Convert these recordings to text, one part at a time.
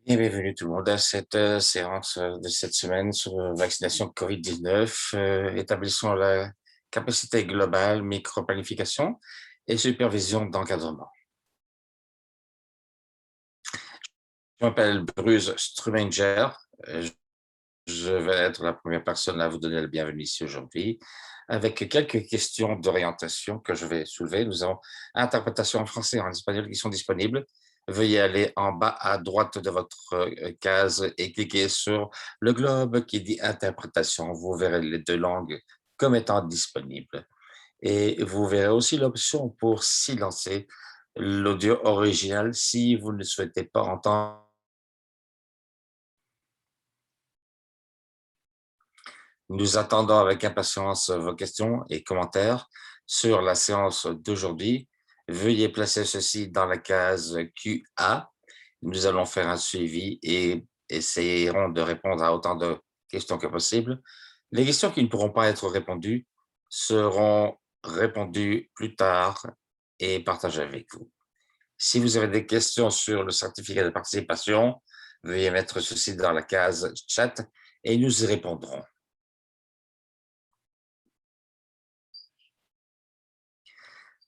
Et bienvenue tout le monde à cette séance de cette semaine sur vaccination COVID-19. Établissons la capacité globale, microplanification et supervision d'encadrement. Je m'appelle Bruce Struminger. Je vais être la première personne à vous donner la bienvenue ici aujourd'hui avec quelques questions d'orientation que je vais soulever. Nous avons interprétation en français et en espagnol qui sont disponibles. Veuillez aller en bas à droite de votre case et cliquer sur le globe qui dit interprétation. Vous verrez les deux langues comme étant disponibles. Et vous verrez aussi l'option pour silencer l'audio original si vous ne souhaitez pas entendre. Nous attendons avec impatience vos questions et commentaires sur la séance d'aujourd'hui. Veuillez placer ceci dans la case QA. Nous allons faire un suivi et essayerons de répondre à autant de questions que possible. Les questions qui ne pourront pas être répondues seront répondues plus tard et partagées avec vous. Si vous avez des questions sur le certificat de participation, veuillez mettre ceci dans la case chat et nous y répondrons.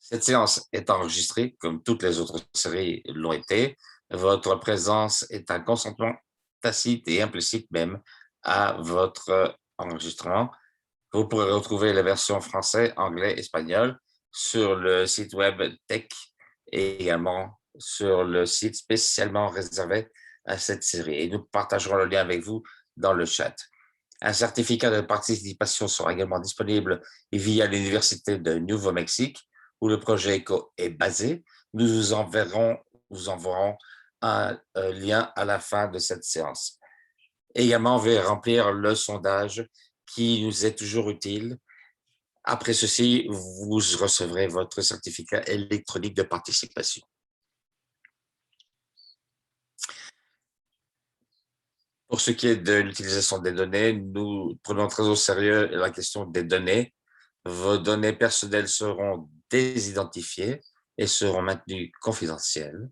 Cette séance est enregistrée comme toutes les autres séries l'ont été. Votre présence est un consentement tacite et implicite même à votre enregistrement. Vous pourrez retrouver la version français, anglais, espagnol sur le site web Tech et également sur le site spécialement réservé à cette série. Et nous partagerons le lien avec vous dans le chat. Un certificat de participation sera également disponible via l'Université de Nouveau-Mexique, où le projet ECO est basé. Nous vous enverrons un lien à la fin de cette séance. Également, veuillez remplir le sondage qui nous est toujours utile. Après ceci, vous recevrez votre certificat électronique de participation. Pour ce qui est de l'utilisation des données, nous prenons très au sérieux la question des données. Vos données personnelles seront désidentifiées et seront maintenues confidentielles.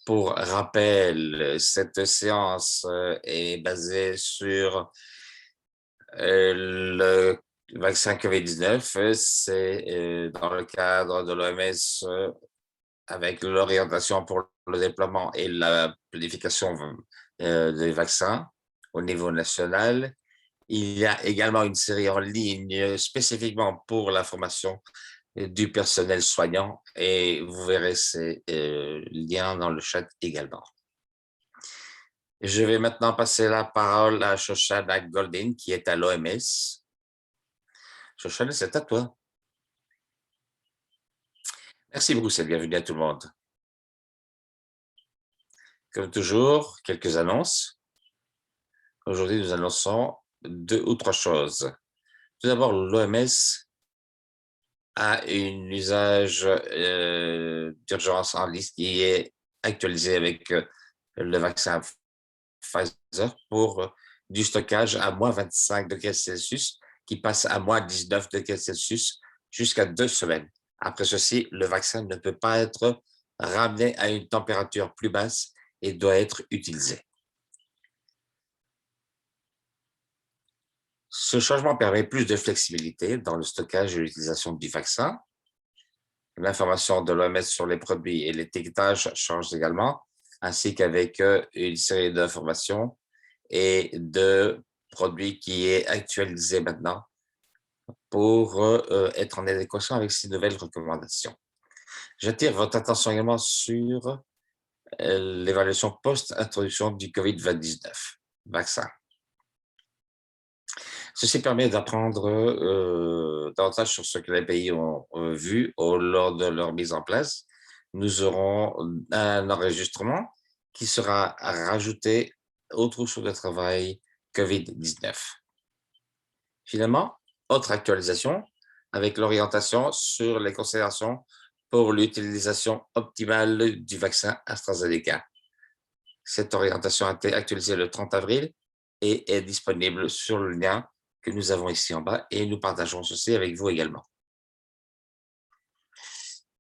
Pour rappel, cette séance est basée sur le vaccin COVID-19. C'est dans le cadre de l'OMS avec l'orientation pour le déploiement et la planification des vaccins au niveau national. Il y a également une série en ligne spécifiquement pour la formation du personnel soignant et vous verrez ces liens dans le chat également. Je vais maintenant passer la parole à Shoshana Goldin qui est à l'OMS. Shoshana, c'est à toi. Merci Bruce et bienvenue à tout le monde. Comme toujours, quelques annonces. Aujourd'hui, nous annonçons 2 ou 3 choses. Tout d'abord, l'OMS a un usage d'urgence en liste qui est actualisé avec le vaccin Pfizer pour du stockage à moins 25 degrés Celsius qui passe à moins 19 degrés Celsius jusqu'à 2 semaines. Après ceci, le vaccin ne peut pas être ramené à une température plus basse et doit être utilisé. Ce changement permet plus de flexibilité dans le stockage et l'utilisation du vaccin. L'information de l'OMS sur les produits et l'étiquetage change également, ainsi qu'avec une série d'informations et de produits qui est actualisé maintenant pour être en adéquation avec ces nouvelles recommandations. J'attire votre attention également sur l'évaluation post-introduction du COVID-19 vaccin. Ceci permet d'apprendre davantage sur ce que les pays ont vu lors de leur mise en place. Nous aurons un enregistrement qui sera rajouté au trousseau de travail COVID-19. Finalement, autre actualisation avec l'orientation sur les considérations pour l'utilisation optimale du vaccin AstraZeneca. Cette orientation a été actualisée le 30 avril et est disponible sur le lien que nous avons ici en bas et nous partageons ceci avec vous également.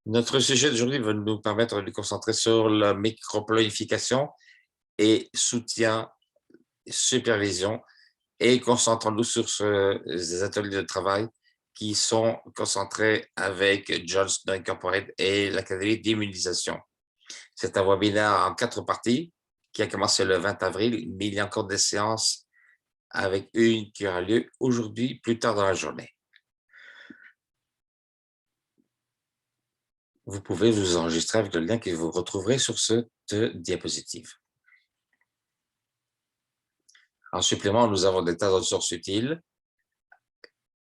Notre sujet d'aujourd'hui va nous permettre de nous concentrer sur la microplanification et soutien, supervision, et concentrons-nous sur ces ateliers de travail qui sont concentrés avec Johnston Incorporated et l'Académie d'immunisation. C'est un webinaire en 4 parties qui a commencé le 20 avril, mais il y a encore des séances avec une qui aura lieu aujourd'hui, plus tard dans la journée. Vous pouvez vous enregistrer avec le lien que vous retrouverez sur cette diapositive. En supplément, nous avons des tas de ressources utiles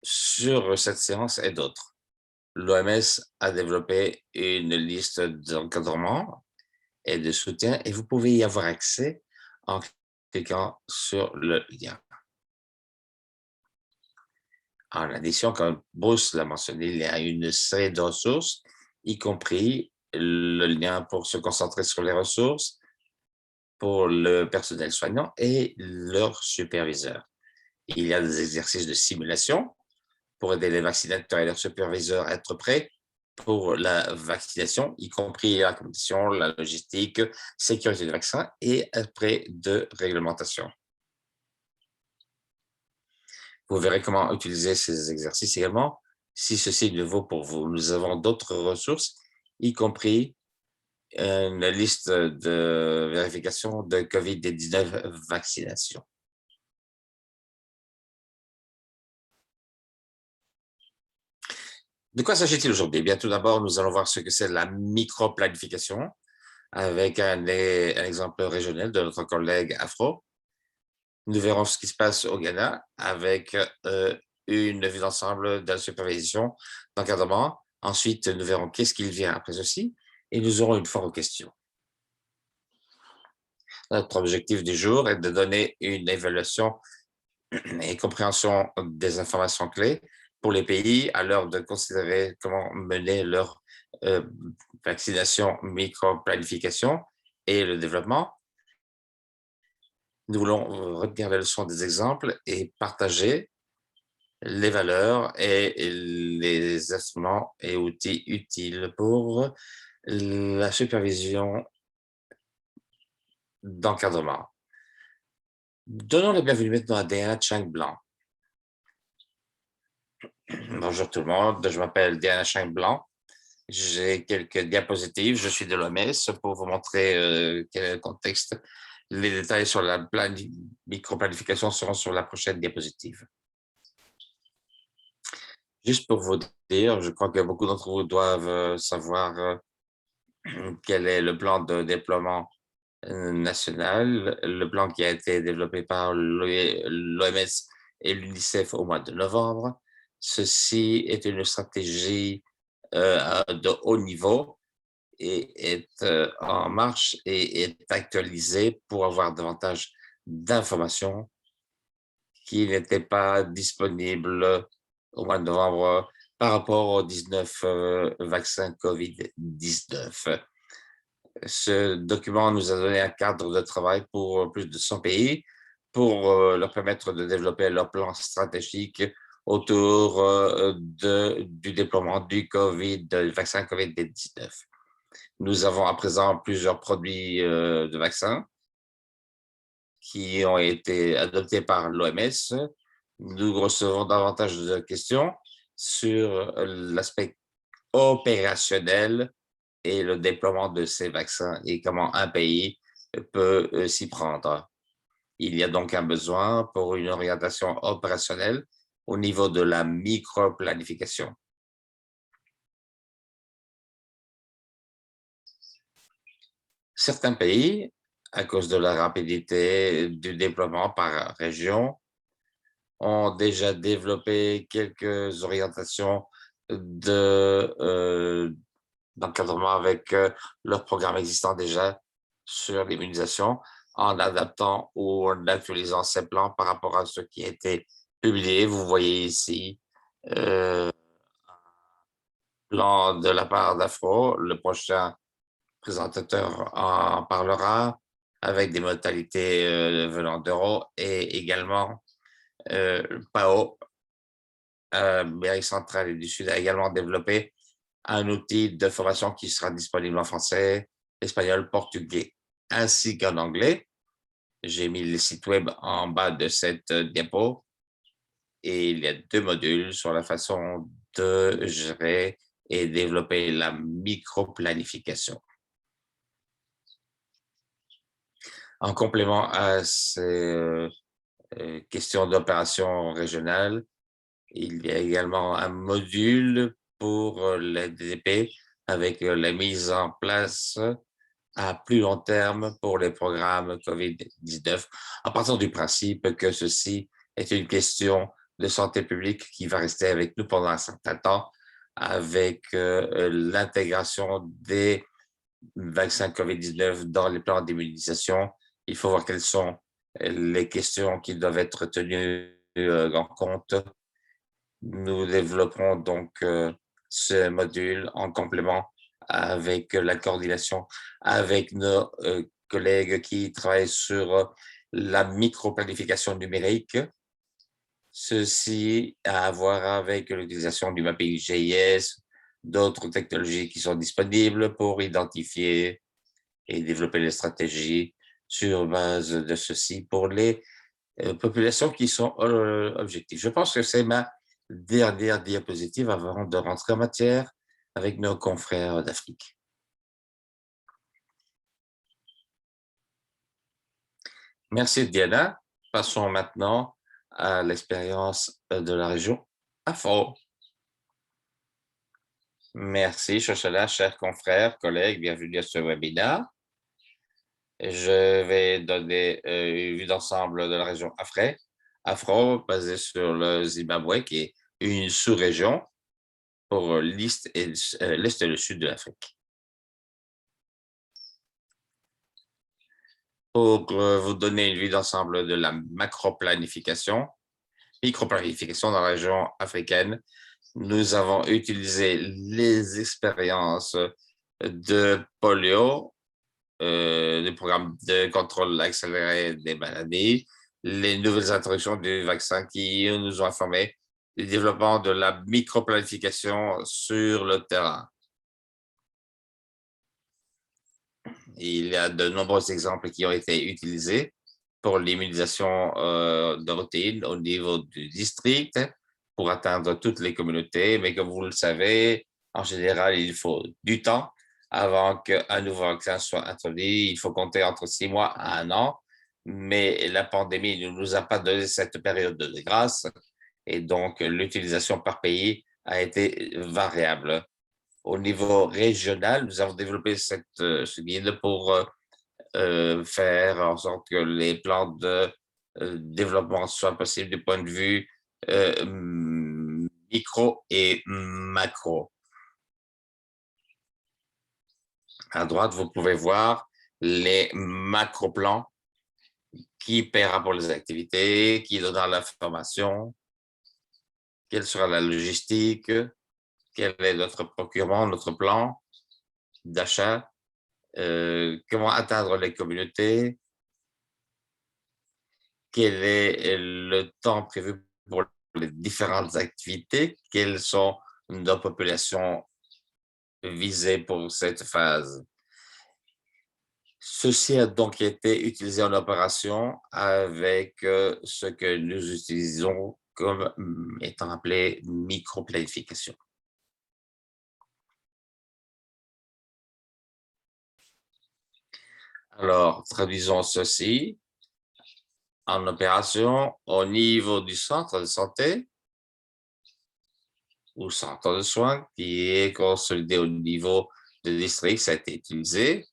sur cette séance et d'autres. L'OMS a développé une liste d'encadrement et de soutien et vous pouvez y avoir accès en cliquant sur le lien. En addition, comme Bruce l'a mentionné, il y a une série de ressources, y compris le lien pour se concentrer sur les ressources pour le personnel soignant et leur superviseur. Il y a des exercices de simulation pour aider les vaccinateurs et leurs superviseurs à être prêts pour la vaccination, y compris la communication, la logistique, sécurité du vaccin et après de réglementation. Vous verrez comment utiliser ces exercices également, si ceci est nouveau pour vous. Nous avons d'autres ressources, y compris une liste de vérification de COVID-19 vaccination. De quoi s'agit-il aujourd'hui? Bien, tout d'abord, nous allons voir ce que c'est la microplanification avec un exemple régional de notre collègue Afro. Nous verrons ce qui se passe au Ghana avec une vue d'ensemble de la supervision, d'encadrement. Ensuite, nous verrons qu'est-ce qu'il vient après ceci et nous aurons une foire aux questions. Notre objectif du jour est de donner une évaluation et compréhension des informations clés pour les pays à l'heure de considérer comment mener leur vaccination, micro-planification et le développement. Nous voulons retenir les leçons des exemples et partager les valeurs et les instruments et outils utiles pour la supervision d'encadrement. Donnons la bienvenue maintenant à Diana Chang Blanc. Bonjour tout le monde, je m'appelle Diana Chang Blanc. J'ai quelques diapositives, je suis de l'OMS pour vous montrer quel est le contexte. Les détails sur la microplanification seront sur la prochaine diapositive. Juste pour vous dire, je crois que beaucoup d'entre vous doivent savoir quel est le plan de déploiement national, le plan qui a été développé par l'OMS et l'UNICEF au mois de novembre. Ceci est une stratégie de haut niveau et est en marche et est actualisée pour avoir davantage d'informations qui n'étaient pas disponibles au mois de novembre par rapport aux 19 vaccins COVID-19. Ce document nous a donné un cadre de travail pour plus de 100 pays pour leur permettre de développer leur plan stratégique autour du déploiement du vaccin COVID-19. Nous avons à présent plusieurs produits de vaccins qui ont été adoptés par l'OMS. Nous recevons davantage de questions sur l'aspect opérationnel et le déploiement de ces vaccins et comment un pays peut s'y prendre. Il y a donc un besoin pour une orientation opérationnelle au niveau de la microplanification. Certains pays, à cause de la rapidité du déploiement par région, ont déjà développé quelques orientations d'encadrement avec leur programme existant déjà sur l'immunisation en adaptant ou en actualisant ces plans par rapport à ce qui a été publié. Vous voyez ici un plan de la part d'Afro. Le prochain présentateur en parlera avec des modalités venant d'Euro et également PAO, Amérique centrale et du Sud, a également développé un outil de formation qui sera disponible en français, espagnol, portugais, ainsi qu'en anglais. J'ai mis le site web en bas de cette diapo et il y a 2 modules sur la façon de gérer et développer la microplanification. En complément à ces questions d'opération régionale, il y a également un module pour la DDP avec la mise en place à plus long terme pour les programmes COVID-19, à partir du principe que ceci est une question de santé publique qui va rester avec nous pendant un certain temps, avec l'intégration des vaccins COVID-19 dans les plans d'immunisation. Il faut voir quelles sont les questions qui doivent être tenues en compte. Nous développerons donc ce module en complément avec la coordination avec nos collègues qui travaillent sur la microplanification numérique. Ceci a à voir avec l'utilisation du mapping GIS, d'autres technologies qui sont disponibles pour identifier et développer les stratégies sur base de ceci pour les populations qui sont objectives. Je pense que c'est ma dernière diapositive avant de rentrer en matière avec nos confrères d'Afrique. Merci Diana. Passons maintenant à l'expérience de la région Afro. Merci Chochala, chers confrères, collègues, bienvenue à ce webinaire. Je vais donner une vue d'ensemble de la région Afro, basée sur le Zimbabwe, qui est une sous-région pour l'Est et le Sud de l'Afrique. Pour vous donner une vue d'ensemble de la macroplanification, microplanification dans la région africaine, nous avons utilisé les expériences de polio, du programme de contrôle accéléré des maladies, les nouvelles introductions du vaccin qui nous ont informé du développement de la microplanification sur le terrain. Il y a de nombreux exemples qui ont été utilisés pour l'immunisation de routine au niveau du district pour atteindre toutes les communautés. Mais comme vous le savez, en général, il faut du temps avant qu'un nouveau vaccin soit introduit. Il faut compter entre 6 mois à 1 an. Mais la pandémie ne nous a pas donné cette période de grâce et donc l'utilisation par pays a été variable. Au niveau régional, nous avons développé ce guide pour faire en sorte que les plans de développement soient possibles du point de vue micro et macro. À droite, vous pouvez voir les macro-plans qui paiera pour les activités, qui donnera l'information, quelle sera la logistique, quel est notre procurement, notre plan d'achat, comment atteindre les communautés, quel est le temps prévu pour les différentes activités, quelles sont nos populations visées pour cette phase. Ceci a donc été utilisé en opération avec ce que nous utilisons comme étant appelé microplanification. Alors, traduisons ceci en opération au niveau du centre de santé ou centre de soins qui est consolidé au niveau du district. Ça a été utilisé.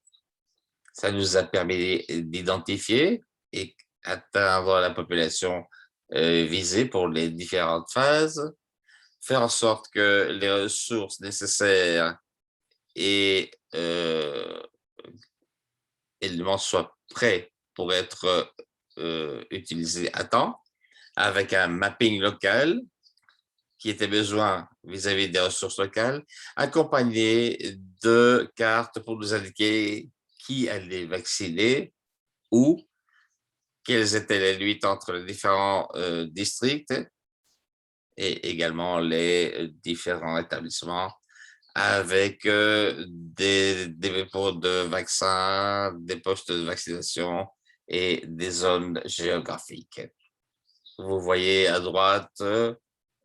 Ça nous a permis d'identifier et atteindre la population visée pour les différentes phases, faire en sorte que les ressources nécessaires et éléments soient prêts pour être utilisés à temps, avec un mapping local qui était besoin vis-à-vis des ressources locales, accompagné de cartes pour nous indiquer qui allait vacciner, où, quelles étaient les limites entre les différents districts et également les différents établissements avec des dépôts de vaccins, des postes de vaccination et des zones géographiques. Vous voyez à droite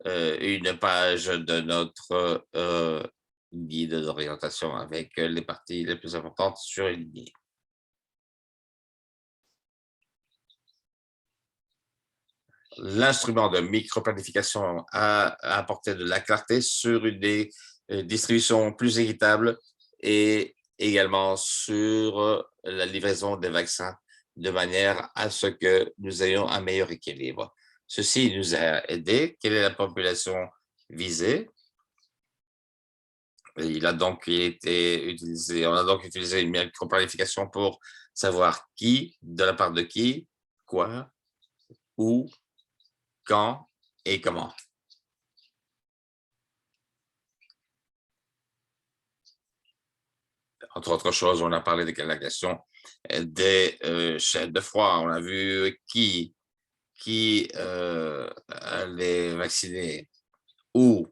une page de notre guide d'orientation avec les parties les plus importantes surlignées. L'instrument de microplanification a apporté de la clarté sur une distribution plus équitable et également sur la livraison des vaccins de manière à ce que nous ayons un meilleur équilibre. Ceci nous a aidé. Quelle est la population visée? Il a donc été utilisé, on a donc utilisé une microplanification pour savoir qui, de la part de qui, quoi, où, quand et comment. Entre autres choses, on a parlé de la question des chaînes de froid. On a vu qui allait vacciner, où,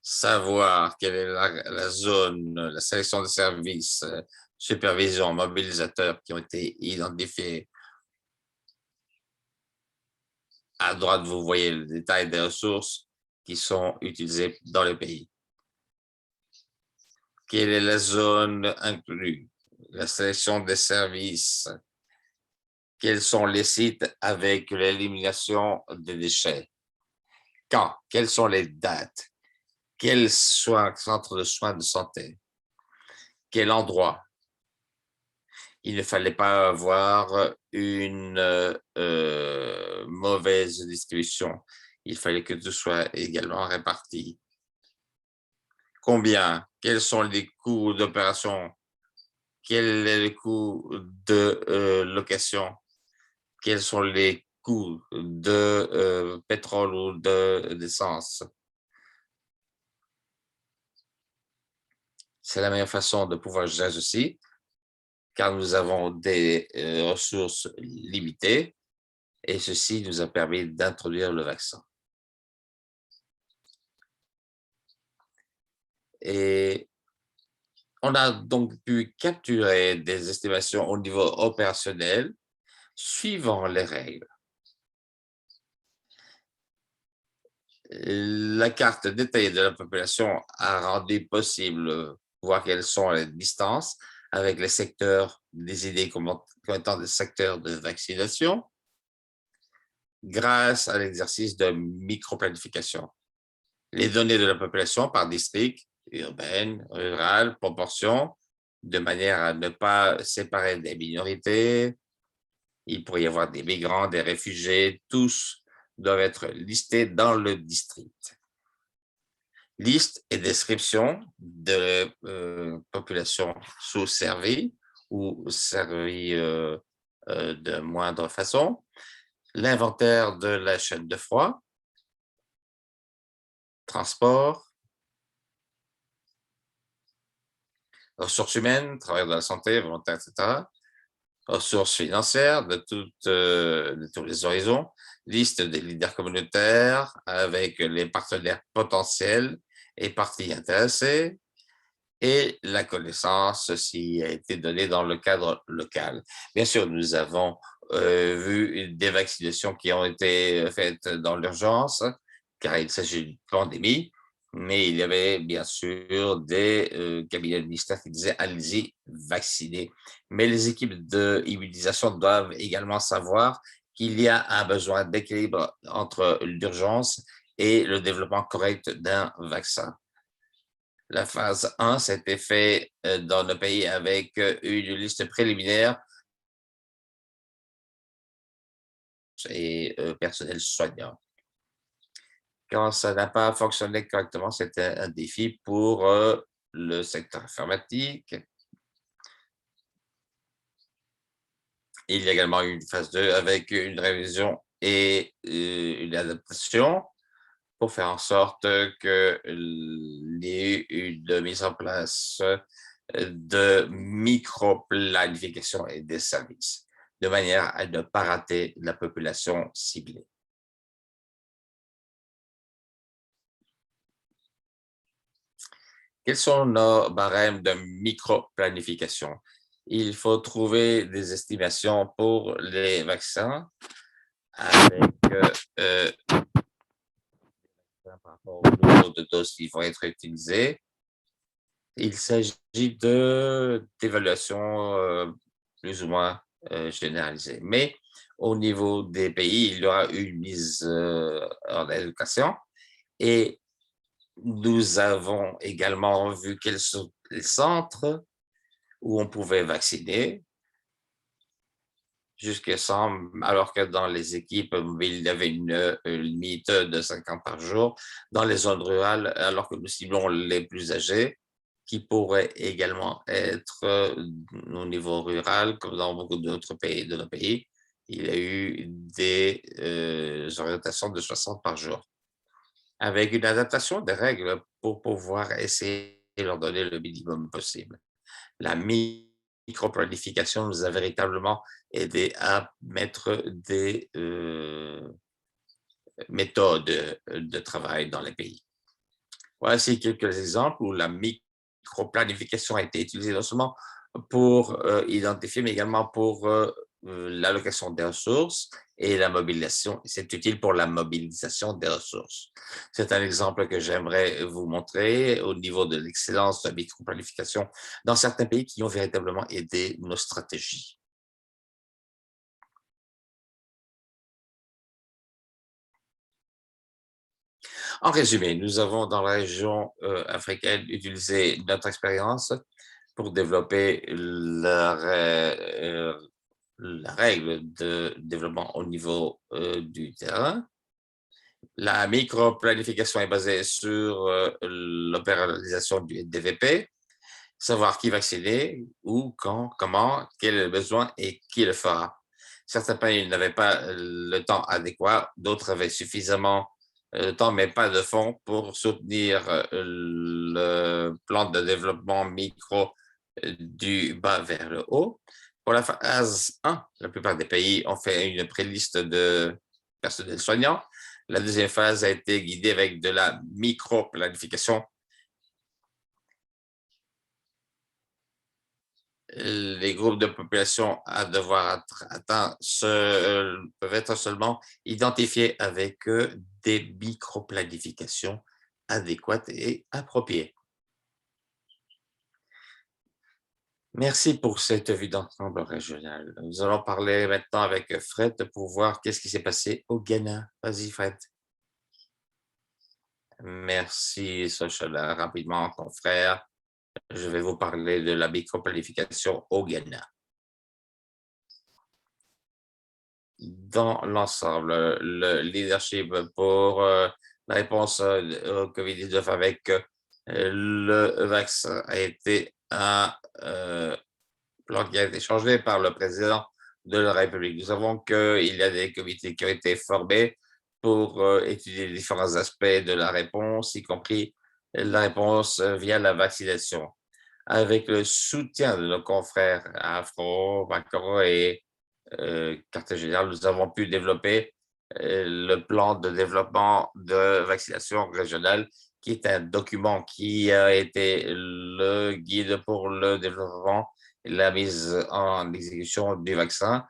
savoir quelle est la zone, la sélection de services, supervision, mobilisateurs qui ont été identifiés. À droite, vous voyez le détail des ressources qui sont utilisées dans le pays. Quelle est la zone inclue? La sélection des services. Quels sont les sites avec l'élimination des déchets? Quand? Quelles sont les dates? Quel centre de soins de santé? Quel endroit? Il ne fallait pas avoir une mauvaise distribution. Il fallait que tout soit également réparti. Combien? Quels sont les coûts d'opération? Quel est le coût de location? Quels sont les coûts de pétrole ou d'essence? C'est la meilleure façon de pouvoir gérer ceci, car nous avons des ressources limitées et ceci nous a permis d'introduire le vaccin. Et on a donc pu capturer des estimations au niveau opérationnel suivant les règles. La carte détaillée de la population a rendu possible de voir quelles sont les distances avec les secteurs désignés comme étant des secteurs de vaccination grâce à l'exercice de microplanification. Les données de la population par district, urbaine, rurale, proportion, de manière à ne pas séparer des minorités. Il pourrait y avoir des migrants, des réfugiés, tous doivent être listés dans le district. Liste et description de populations sous-servies ou servies de moindre façon. L'inventaire de la chaîne de froid, transport, ressources humaines, travailleurs de la santé, volontaires, etc. Ressources financières de tous les horizons, liste des leaders communautaires avec les partenaires potentiels et parties intéressées, et la connaissance, ceci a été donné dans le cadre local. Bien sûr, nous avons vu des vaccinations qui ont été faites dans l'urgence, car il s'agit d'une pandémie, mais il y avait bien sûr des cabinets de ministère qui disaient « allez-y, vaccinez ». Mais les équipes d'immunisation doivent également savoir qu'il y a un besoin d'équilibre entre l'urgence et le développement correct d'un vaccin. La phase 1 s'était fait dans le pays avec une liste préliminaire et personnel soignant. Quand ça n'a pas fonctionné correctement, c'était un défi pour le secteur informatique. Il y a également eu une phase 2 avec une révision et une adaptation pour faire en sorte qu'il y ait une mise en place de micro-planification et des services, de manière à ne pas rater la population ciblée. Quels sont nos barèmes de micro-planification? Il faut trouver des estimations pour les vaccins avec par rapport au nombre de doses qui vont être utilisées. Il s'agit d'évaluations plus ou moins généralisées. Mais au niveau des pays, il y aura une mise en éducation et nous avons également vu quels sont les centres où on pouvait vacciner jusqu'à 100, alors que dans les équipes, il y avait une limite de 50 par jour. Dans les zones rurales, alors que nous ciblons les plus âgés, qui pourraient également être au niveau rural, comme dans beaucoup d'autres pays de nos pays, il y a eu des orientations de 60 par jour, avec une adaptation des règles pour pouvoir essayer de leur donner le minimum possible. La micro-planification nous a véritablement aidé à mettre des méthodes de travail dans les pays. Voici quelques exemples où la micro-planification a été utilisée non seulement pour identifier, mais également pour l'allocation des ressources et la mobilisation. C'est utile pour la mobilisation des ressources. C'est un exemple que j'aimerais vous montrer au niveau de l'excellence de la micro-planification dans certains pays qui ont véritablement aidé nos stratégies. En résumé, nous avons dans la région africaine utilisé notre expérience pour développer la règle de développement au niveau du terrain. La micro-planification est basée sur l'opéralisation du DVP, savoir qui vacciner, où, quand, comment, quel est le besoin et qui le fera. Certains pays n'avaient pas le temps adéquat, d'autres avaient suffisamment de temps, mais pas de fonds pour soutenir le plan de développement micro du bas vers le haut. Pour la phase 1, la plupart des pays ont fait une préliste de personnel soignant. La deuxième phase a été guidée avec de la micro-planification. Les groupes de population à devoir être atteints peuvent être seulement identifiés avec des micro-planifications adéquates et appropriées. Merci pour cette vue d'ensemble régionale. Nous allons parler maintenant avec Fred pour voir qu'est-ce qui s'est passé au Ghana. Vas-y, Fred. Merci, Sochala. Rapidement, ton frère. Je vais vous parler de la micro-planification au Ghana. Dans l'ensemble, le leadership pour la réponse au COVID-19 avec le vaccin a été un plan qui a été changé par le président de la République. Nous savons qu'il y a des comités qui ont été formés pour étudier les différents aspects de la réponse, y compris la réponse via la vaccination. Avec le soutien de nos confrères Afro, Macron et quartier général, nous avons pu développer le plan de développement de vaccination régionale, qui est un document qui a été le guide pour le développement et la mise en exécution du vaccin,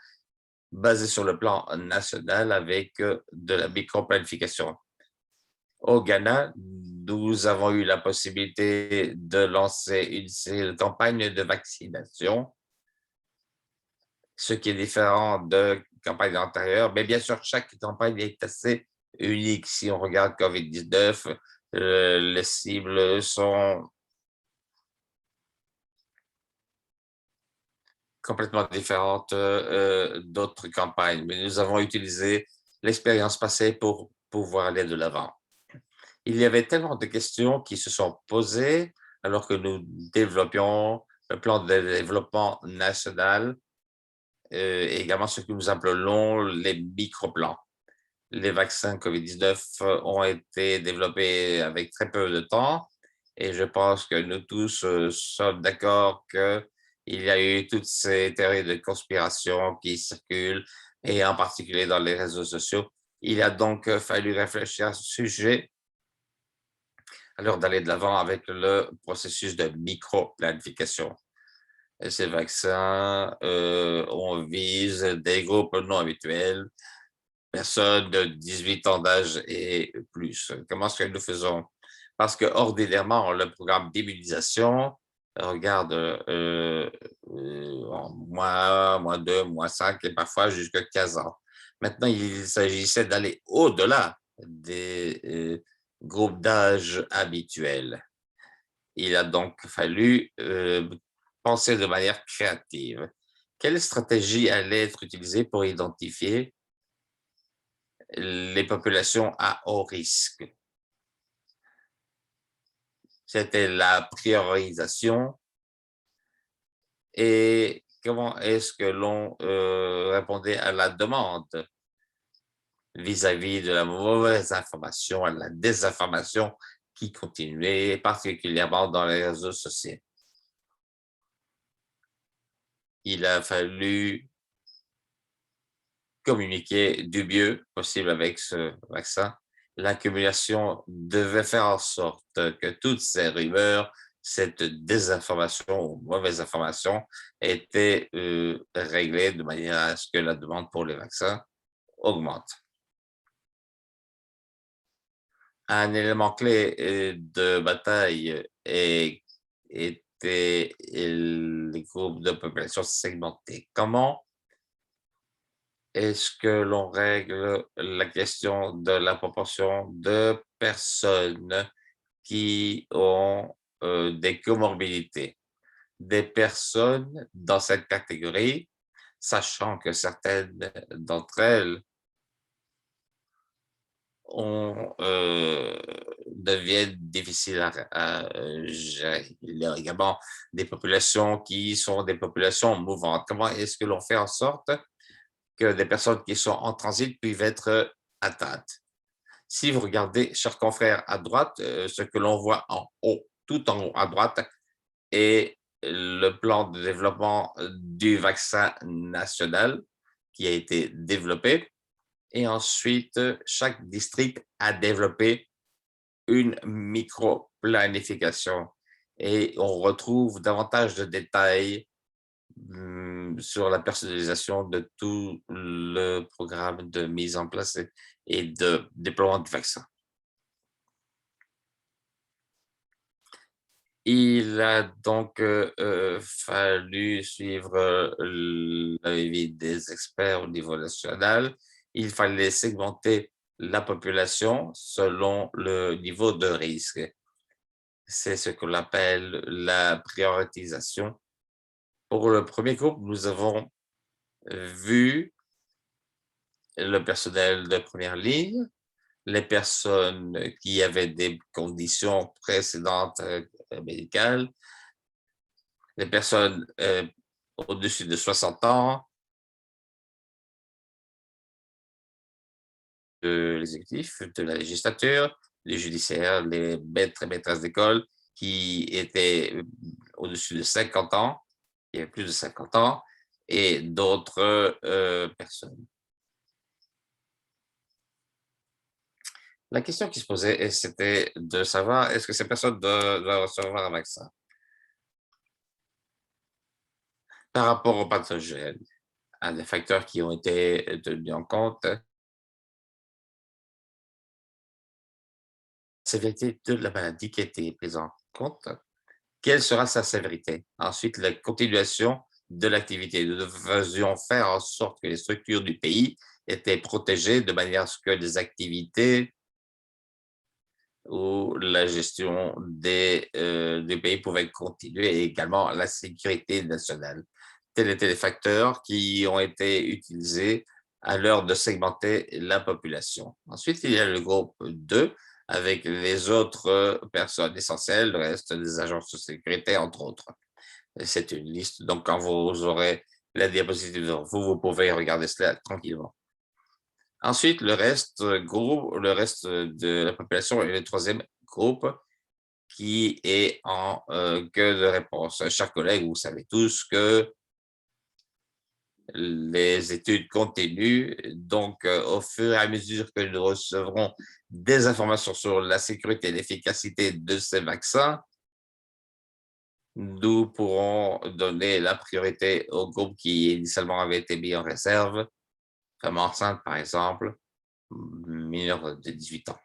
basé sur le plan national avec de la micro-planification. Au Ghana, nous avons eu la possibilité de lancer une campagne de vaccination, ce qui est différent de campagnes antérieures. Mais bien sûr, chaque campagne est assez unique. Si on regarde COVID-19, les cibles sont complètement différentes d'autres campagnes. Mais nous avons utilisé l'expérience passée pour pouvoir aller de l'avant. Il y avait tellement de questions qui se sont posées alors que nous développions le plan de développement national et également ce que nous appelons les microplans. Les vaccins COVID-19 ont été développés avec très peu de temps et je pense que nous tous sommes d'accord qu'il y a eu toutes ces théories de conspiration qui circulent et en particulier dans les réseaux sociaux. Il a donc fallu réfléchir à ce sujet alors d'aller de l'avant avec le processus de micro-planification. Et ces vaccins, on vise des groupes non habituels, personnes de 18 ans d'âge et plus. Comment est-ce que nous faisons? Parce que ordinairement, le programme d'immunisation regarde en moins 2, moins 5 et parfois jusqu'à 15 ans. Maintenant, il s'agissait d'aller au-delà des groupes d'âge habituels. Il a donc fallu penser de manière créative. Quelle stratégie allait être utilisée pour identifier les populations à haut risque? C'était la priorisation et comment est-ce que l'on répondait à la demande vis-à-vis de la mauvaise information, à la désinformation qui continuait, particulièrement dans les réseaux sociaux. Il a fallu communiquer du mieux possible avec ce vaccin. L'accumulation devait faire en sorte que toutes ces rumeurs, cette désinformation ou mauvaise information étaient réglées de manière à ce que la demande pour les vaccins augmente. Un élément clé de bataille était les groupes de population segmentés. Comment est-ce que l'on règle la question de la proportion de personnes qui ont des comorbidités? Des personnes dans cette catégorie, sachant que certaines d'entre elles deviennent difficiles à gérer. Il y a également des populations qui sont des populations mouvantes. Comment est-ce que l'on fait en sorte que des personnes qui sont en transit puissent être atteintes? Si vous regardez, chers confrères, à droite, ce que l'on voit en haut, tout en haut à droite, est le plan de développement du vaccin national qui a été développé. Et ensuite, chaque district a développé une micro-planification. Et on retrouve davantage de détails sur la personnalisation de tout le programme de mise en place et de déploiement du vaccin. Il a donc fallu suivre l'avis des experts au niveau national. Il fallait segmenter la population selon le niveau de risque. C'est ce qu'on appelle la prioritisation. Pour le premier groupe, nous avons vu le personnel de première ligne, les personnes qui avaient des conditions précédentes médicales, les personnes au-dessus de 60 ans, de l'exécutif, de la législature, les judiciaires, les maîtres et maîtresses d'école qui étaient au-dessus de 50 ans, qui avaient plus de 50 ans, et d'autres personnes. La question qui se posait, c'était de savoir est-ce que ces personnes doivent recevoir un vaccin par rapport aux pathogènes, à des facteurs qui ont été tenus en compte. Sévérité de la maladie qui a été prise en compte. Quelle sera sa sévérité? Ensuite, la continuation de l'activité. Nous devions faire en sorte que les structures du pays étaient protégées de manière à ce que les activités ou la gestion du pays pouvaient continuer et également la sécurité nationale. Tels étaient les facteurs qui ont été utilisés à l'heure de segmenter la population. Ensuite, il y a le groupe 2 avec les autres personnes essentielles, le reste des agences de sécurité, entre autres. C'est une liste, donc quand vous aurez la diapositive devant vous, vous pouvez regarder cela tranquillement. Ensuite, le reste de la population est le troisième groupe qui est en queue de réponse. Chers collègues, vous savez tous que les études continuent, donc au fur et à mesure que nous recevrons des informations sur la sécurité et l'efficacité de ces vaccins, nous pourrons donner la priorité aux groupes qui initialement avaient été mis en réserve, femmes enceintes par exemple, mineurs de 18 ans.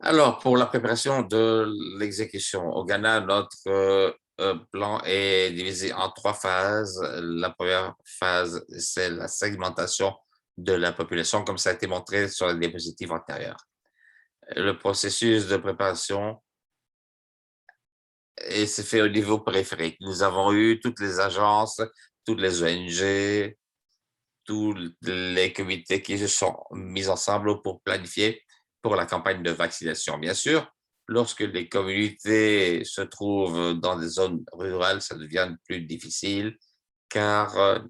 Alors, pour la préparation de l'exécution, au Ghana, notre plan est divisé en 3 phases. La première phase, c'est la segmentation de la population, comme ça a été montré sur les diapositives antérieures. Le processus de préparation s'est fait au niveau périphérique. Nous avons eu toutes les agences, toutes les ONG, tous les comités qui se sont mis ensemble pour planifier pour la campagne de vaccination. Bien sûr, lorsque les communautés se trouvent dans des zones rurales, ça devient plus difficile car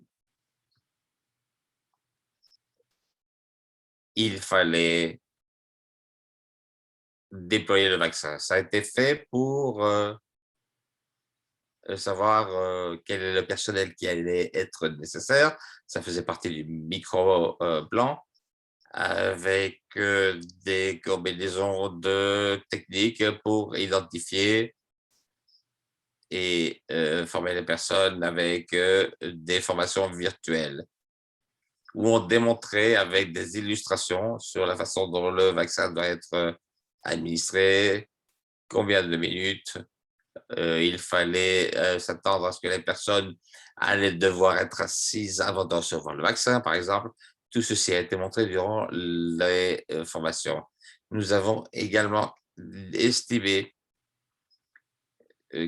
il fallait déployer le vaccin. Ça a été fait pour savoir quel est le personnel qui allait être nécessaire. Ça faisait partie du micro-plan avec des combinaisons de techniques pour identifier et former les personnes avec des formations virtuelles où on démontrait avec des illustrations sur la façon dont le vaccin doit être administré, combien de minutes il fallait s'attendre à ce que les personnes allaient devoir être assises avant de recevoir le vaccin, par exemple. Tout ceci a été montré durant les formations. Nous avons également estimé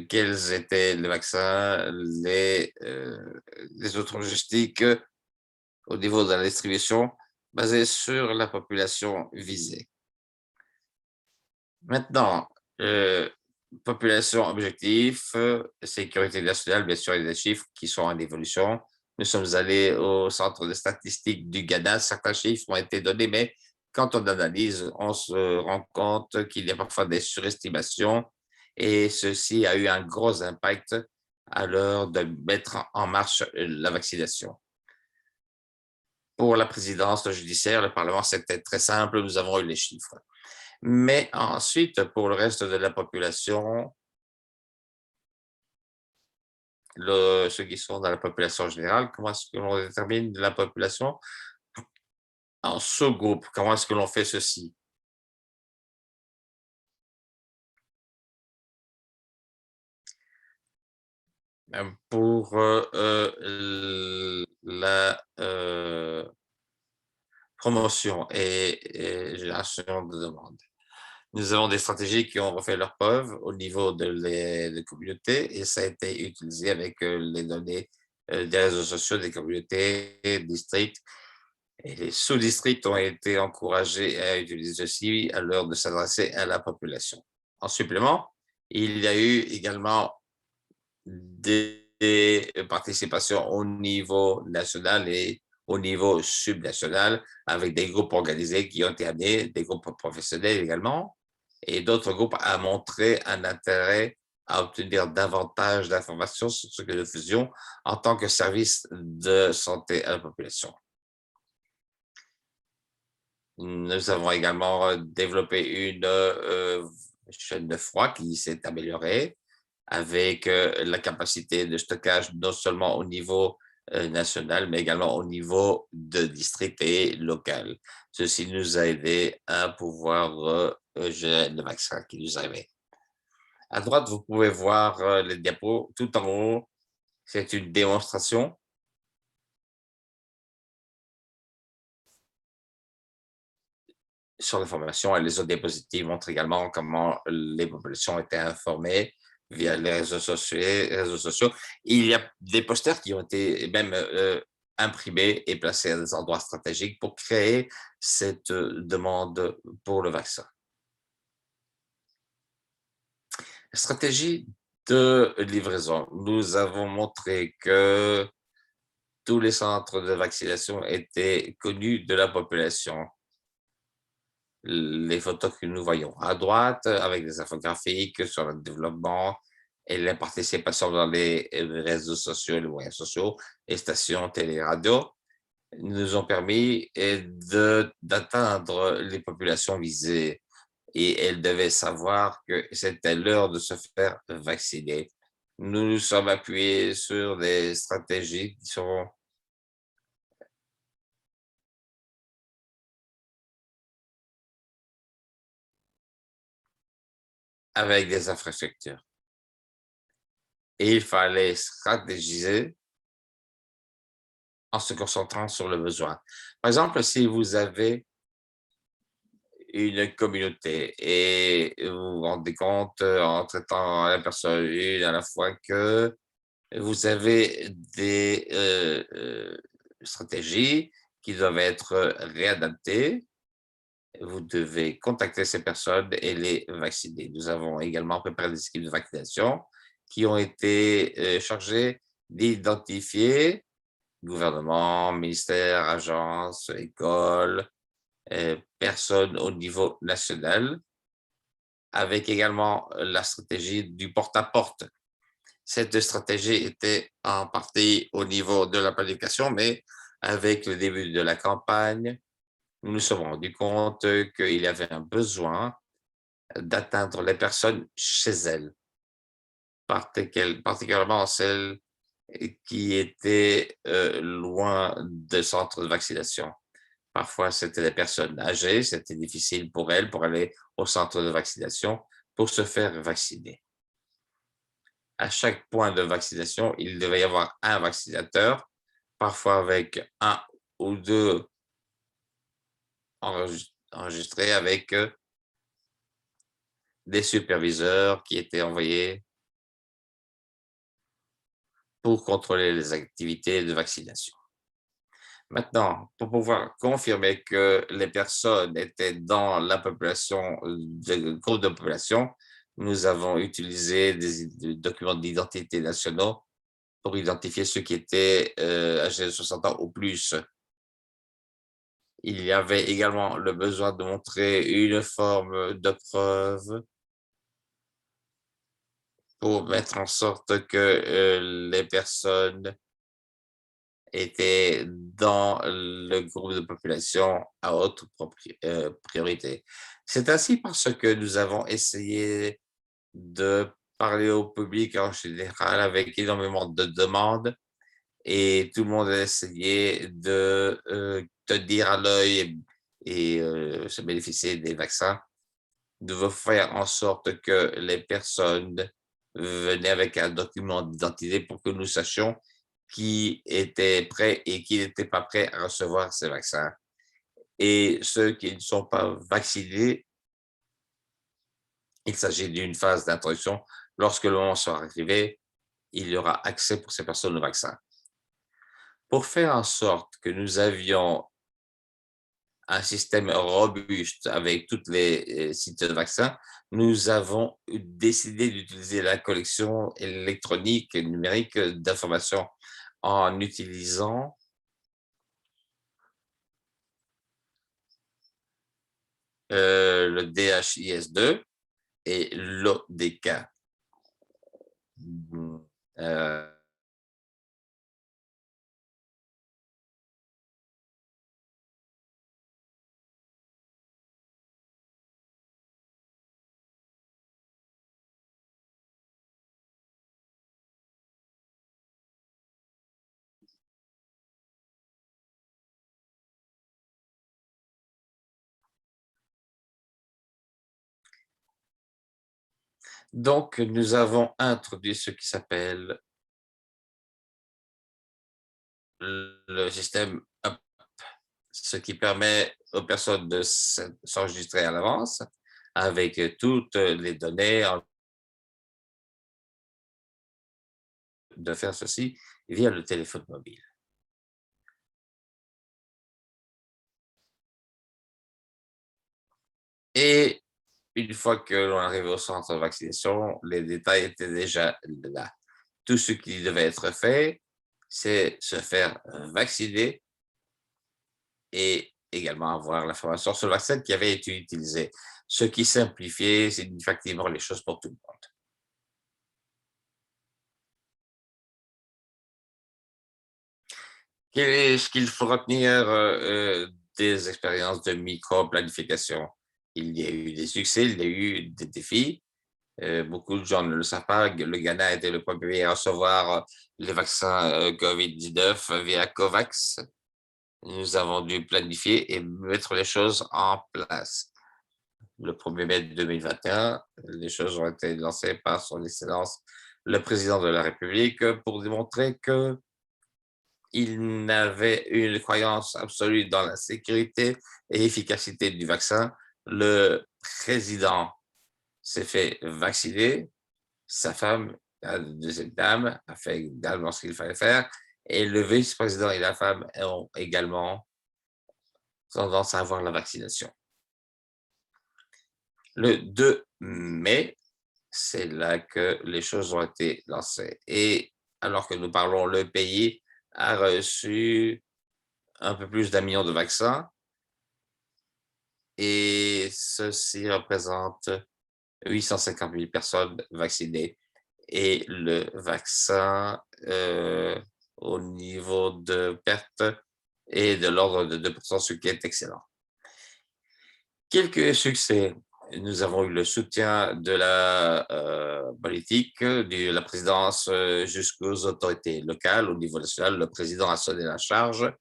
quels étaient les vaccins, les autres logistiques au niveau de la distribution basées sur la population visée. Maintenant, population objectif, sécurité nationale, bien sûr, il y a des chiffres qui sont en évolution. Nous sommes allés au centre de statistiques du Ghana. Certains chiffres ont été donnés, mais quand on analyse, on se rend compte qu'il y a parfois des surestimations et ceci a eu un gros impact à l'heure de mettre en marche la vaccination. Pour la présidence, le judiciaire, le Parlement, c'était très simple, nous avons eu les chiffres. Mais ensuite, pour le reste de la population, ceux qui sont dans la population générale, comment est-ce que l'on détermine la population en sous-groupe? Comment est-ce que l'on fait ceci? Pour la promotion et génération de demandes. Nous avons des stratégies qui ont refait leurs preuves au niveau des communautés et ça a été utilisé avec les données des réseaux sociaux des communautés, districts. Et les sous-districts ont été encouragés à utiliser ceci à l'heure de s'adresser à la population. En supplément, il y a eu également des participations au niveau national et au niveau subnational avec des groupes organisés qui ont été amenés, des groupes professionnels également, et d'autres groupes à montrer un intérêt à obtenir davantage d'informations sur ce que nous faisions en tant que service de santé à la population. Nous avons également développé une chaîne de froid qui s'est améliorée avec la capacité de stockage non seulement au niveau national, mais également au niveau de district et local. Ceci nous a aidé à pouvoir gérer le vaccin qui nous arrivait. À droite, vous pouvez voir les diapos. Tout en haut, c'est une démonstration sur l'information et les autres diapositives montrent également comment les populations étaient informées via les réseaux sociaux. Il y a des posters qui ont été même imprimés et placés à des endroits stratégiques pour créer cette demande pour le vaccin. Stratégie de livraison. Nous avons montré que tous les centres de vaccination étaient connus de la population. Les photos que nous voyons à droite avec des infographiques sur le développement et la participation dans les réseaux sociaux, les moyens sociaux, les stations télé, radio, nous ont permis d'atteindre les populations visées et elles devaient savoir que c'était l'heure de se faire vacciner. Nous nous sommes appuyés sur des stratégies qui sont avec des infrastructures et il fallait stratégiser en se concentrant sur le besoin. Par exemple, si vous avez une communauté et vous vous rendez compte, en traitant la personne une à la fois que vous avez des, stratégies qui doivent être réadaptées. Vous devez contacter ces personnes et les vacciner. Nous avons également préparé des équipes de vaccination qui ont été, chargées d'identifier gouvernement, ministère, agences, écoles, personnes au niveau national, avec également la stratégie du porte-à-porte. Cette stratégie était en partie au niveau de la planification, mais avec le début de la campagne, nous nous sommes rendus compte qu'il y avait un besoin d'atteindre les personnes chez elles, particulièrement celles qui étaient loin des centres de vaccination. Parfois, c'était des personnes âgées, c'était difficile pour elles pour aller au centre de vaccination pour se faire vacciner. À chaque point de vaccination, il devait y avoir un vaccinateur, parfois avec un ou deux enregistrés avec des superviseurs qui étaient envoyés pour contrôler les activités de vaccination. Maintenant, pour pouvoir confirmer que les personnes étaient dans la population, le groupe de population, nous avons utilisé des documents d'identité nationaux pour identifier ceux qui étaient âgés de 60 ans ou plus. Il y avait également le besoin de montrer une forme de preuve pour mettre en sorte que les personnes étaient dans le groupe de population à haute priorité. C'est ainsi parce que nous avons essayé de parler au public en général avec énormément de demandes et tout le monde a essayé de tenir à l'œil et se bénéficier des vaccins. Nous devons faire en sorte que les personnes venaient avec un document d'identité pour que nous sachions qui était prêt et qui n'était pas prêt à recevoir ces vaccins. Et ceux qui ne sont pas vaccinés, il s'agit d'une phase d'introduction. Lorsque le moment sera arrivé, il y aura accès pour ces personnes au vaccin. Pour faire en sorte que nous avions un système robuste avec toutes les sites de vaccins, nous avons décidé d'utiliser la collection électronique et numérique d'informations en utilisant le DHIS2 et l'ODK. Euh, donc, nous avons introduit ce qui s'appelle le système UP, ce qui permet aux personnes de s'enregistrer à l'avance avec toutes les données, de faire ceci via le téléphone mobile. Et une fois que l'on arrive au centre de vaccination, les détails étaient déjà là. Tout ce qui devait être fait, c'est se faire vacciner et également avoir l'information sur le vaccin qui avait été utilisé, ce qui simplifiait significativement les choses pour tout le monde. Qu'est-ce qu'il faut retenir des expériences de micro-planification? Il y a eu des succès, il y a eu des défis. Beaucoup de gens ne le savent pas. Le Ghana a été le premier pays à recevoir les vaccins COVID-19 via COVAX. Nous avons dû planifier et mettre les choses en place. Le 1er mai 2021, les choses ont été lancées par son Excellence le président de la République pour démontrer que il n'avait une croyance absolue dans la sécurité et efficacité du vaccin. Le président s'est fait vacciner, sa femme, la deuxième dame, a fait également ce qu'il fallait faire, et le vice-président et la femme ont également tendance à avoir la vaccination. Le 2 mai, c'est là que les choses ont été lancées. Et alors que nous parlons, le pays a reçu un peu plus d'1 million de vaccins et ceci représente 850 000 personnes vaccinées. Et le vaccin, au niveau de perte, est de l'ordre de 2%, ce qui est excellent. Quelques succès. Nous avons eu le soutien de la politique, de la présidence jusqu'aux autorités locales. Au niveau national, le président a sonné la charge.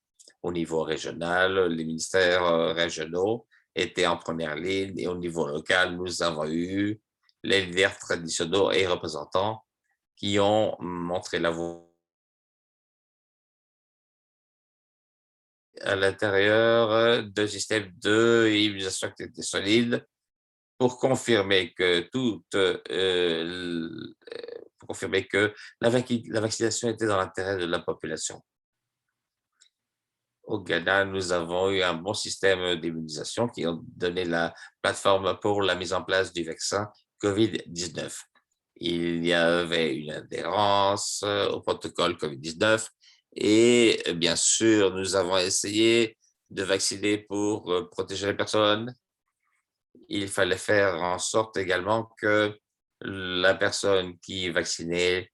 Au niveau régional, les ministères régionaux étaient en première ligne. Et au niveau local, nous avons eu les leaders traditionnels et représentants qui ont montré la voie à l'intérieur d'un système d'immunisation qui était solide pour confirmer que pour confirmer que la vaccination était dans l'intérêt de la population. Au Ghana, nous avons eu un bon système d'immunisation qui a donné la plateforme pour la mise en place du vaccin COVID-19. Il y avait une adhérence au protocole COVID-19 et bien sûr, nous avons essayé de vacciner pour protéger les personnes. Il fallait faire en sorte également que la personne qui est vaccinée,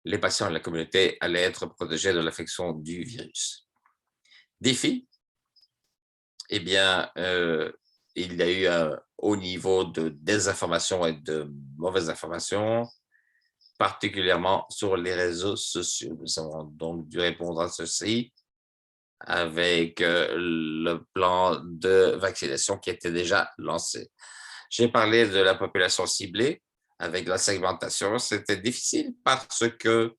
les patients de la communauté allaient être protégés de l'infection du virus. Défi, eh bien, il y a eu un haut niveau de désinformation et de mauvaises informations, particulièrement sur les réseaux sociaux. Nous avons donc dû répondre à ceci avec le plan de vaccination qui était déjà lancé. J'ai parlé de la population ciblée avec la segmentation. C'était difficile parce que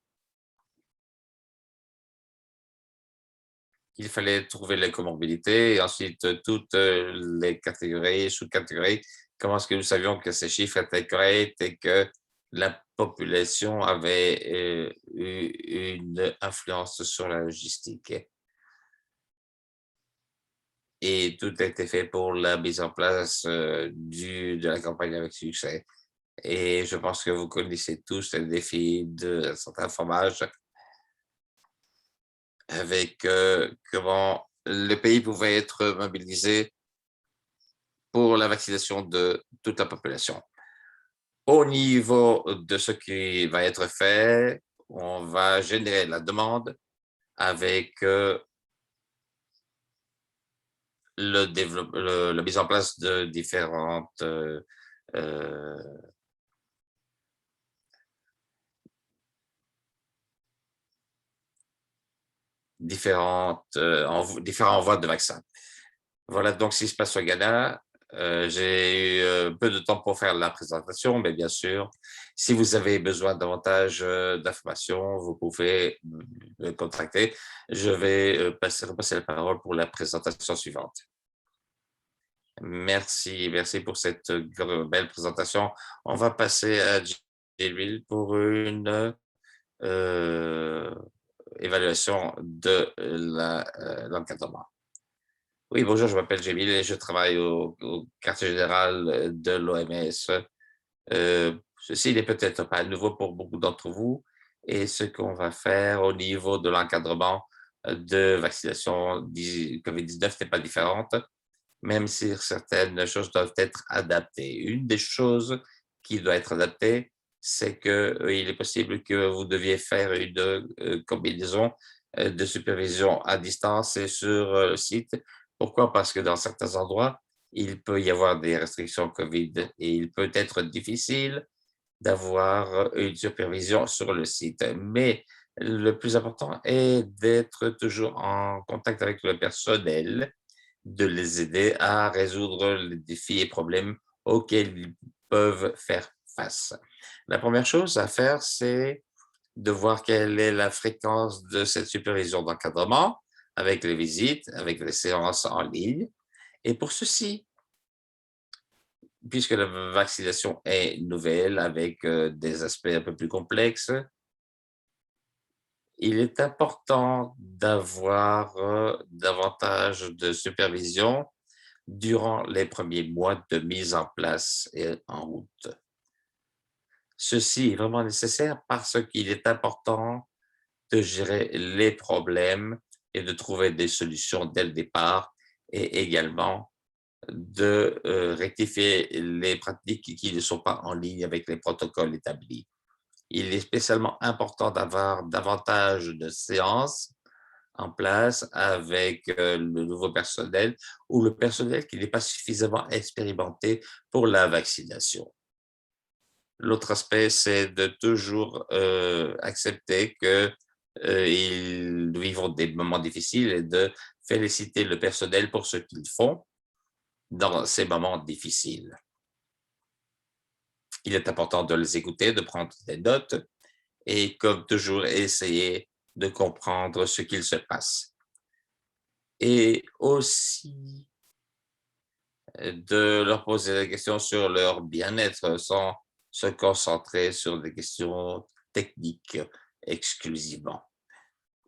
il fallait trouver les comorbidités et ensuite toutes les catégories, sous-catégories. Comment est-ce que nous savions que ces chiffres étaient corrects et que la population avait eu une influence sur la logistique? Et tout a été fait pour la mise en place de la campagne avec succès. Et je pense que vous connaissez tous le défi de certains fromages avec comment le pays pouvait être mobilisé pour la vaccination de toute la population. Au niveau de ce qui va être fait, on va générer la demande avec la mise en place de différentes différents envois de vaccins. Voilà donc ce qui se passe au Ghana. J'ai eu peu de temps pour faire la présentation, mais bien sûr, si vous avez besoin davantage d'informations, vous pouvez me contacter. Je vais repasser la parole pour la présentation suivante. Merci pour cette belle présentation. On va passer à Gilles pour une évaluation de l'encadrement. Oui, bonjour, je m'appelle Jamil et je travaille au quartier général de l'OMS. Ceci n'est peut-être pas nouveau pour beaucoup d'entre vous et ce qu'on va faire au niveau de l'encadrement de vaccination COVID-19 n'est pas différente, même si certaines choses doivent être adaptées. Une des choses qui doit être adaptée, c'est que il est possible que vous deviez faire une combinaison de supervision à distance et sur le site. Pourquoi? Parce que dans certains endroits, il peut y avoir des restrictions COVID et il peut être difficile d'avoir une supervision sur le site. Mais le plus important est d'être toujours en contact avec le personnel, de les aider à résoudre les défis et problèmes auxquels ils peuvent faire face. La première chose à faire, c'est de voir quelle est la fréquence de cette supervision d'encadrement avec les visites, avec les séances en ligne. Et pour ceci, puisque la vaccination est nouvelle avec des aspects un peu plus complexes, il est important d'avoir davantage de supervision durant les premiers mois de mise en place et en route. Ceci est vraiment nécessaire parce qu'il est important de gérer les problèmes et de trouver des solutions dès le départ et également de rectifier les pratiques qui ne sont pas en ligne avec les protocoles établis. Il est spécialement important d'avoir davantage de séances en place avec le nouveau personnel ou le personnel qui n'est pas suffisamment expérimenté pour la vaccination. L'autre aspect, c'est de toujours accepter que ils vivent des moments difficiles et de féliciter le personnel pour ce qu'ils font dans ces moments difficiles. Il est important de les écouter, de prendre des notes et, comme toujours, essayer de comprendre ce qu'il se passe. Et aussi de leur poser des questions sur leur bien-être sans se concentrer sur des questions techniques exclusivement.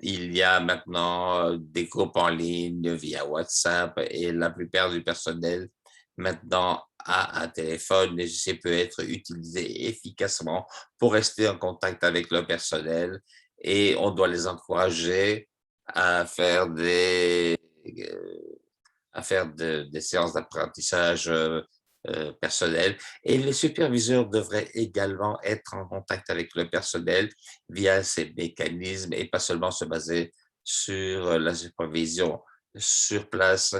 Il y a maintenant des groupes en ligne via WhatsApp et la plupart du personnel maintenant a un téléphone et ceci peut être utilisé efficacement pour rester en contact avec le personnel et on doit les encourager à faire des séances d'apprentissage personnel. Et les superviseurs devraient également être en contact avec le personnel via ces mécanismes et pas seulement se baser sur la supervision sur place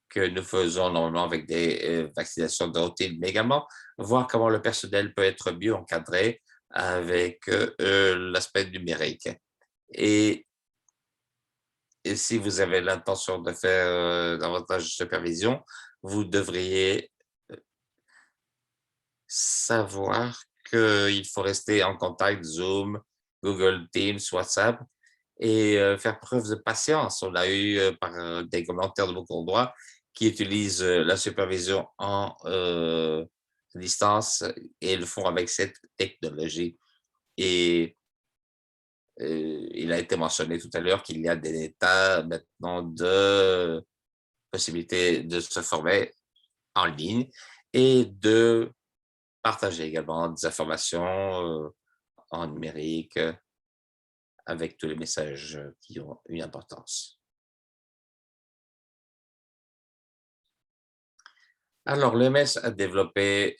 que nous faisons normalement avec des vaccinations de routine, mais également voir comment le personnel peut être mieux encadré avec l'aspect numérique. Et Et si vous avez l'intention de faire davantage de supervision, vous devriez savoir qu'il faut rester en contact Zoom, Google Teams, WhatsApp et faire preuve de patience. On a eu par des commentaires de beaucoup d'endroits qui utilisent la supervision en distance et le font avec cette technologie. Et il a été mentionné tout à l'heure qu'il y a des tas maintenant de possibilité de se former en ligne et de partager également des informations en numérique avec tous les messages qui ont une importance. Alors, l'OMS a développé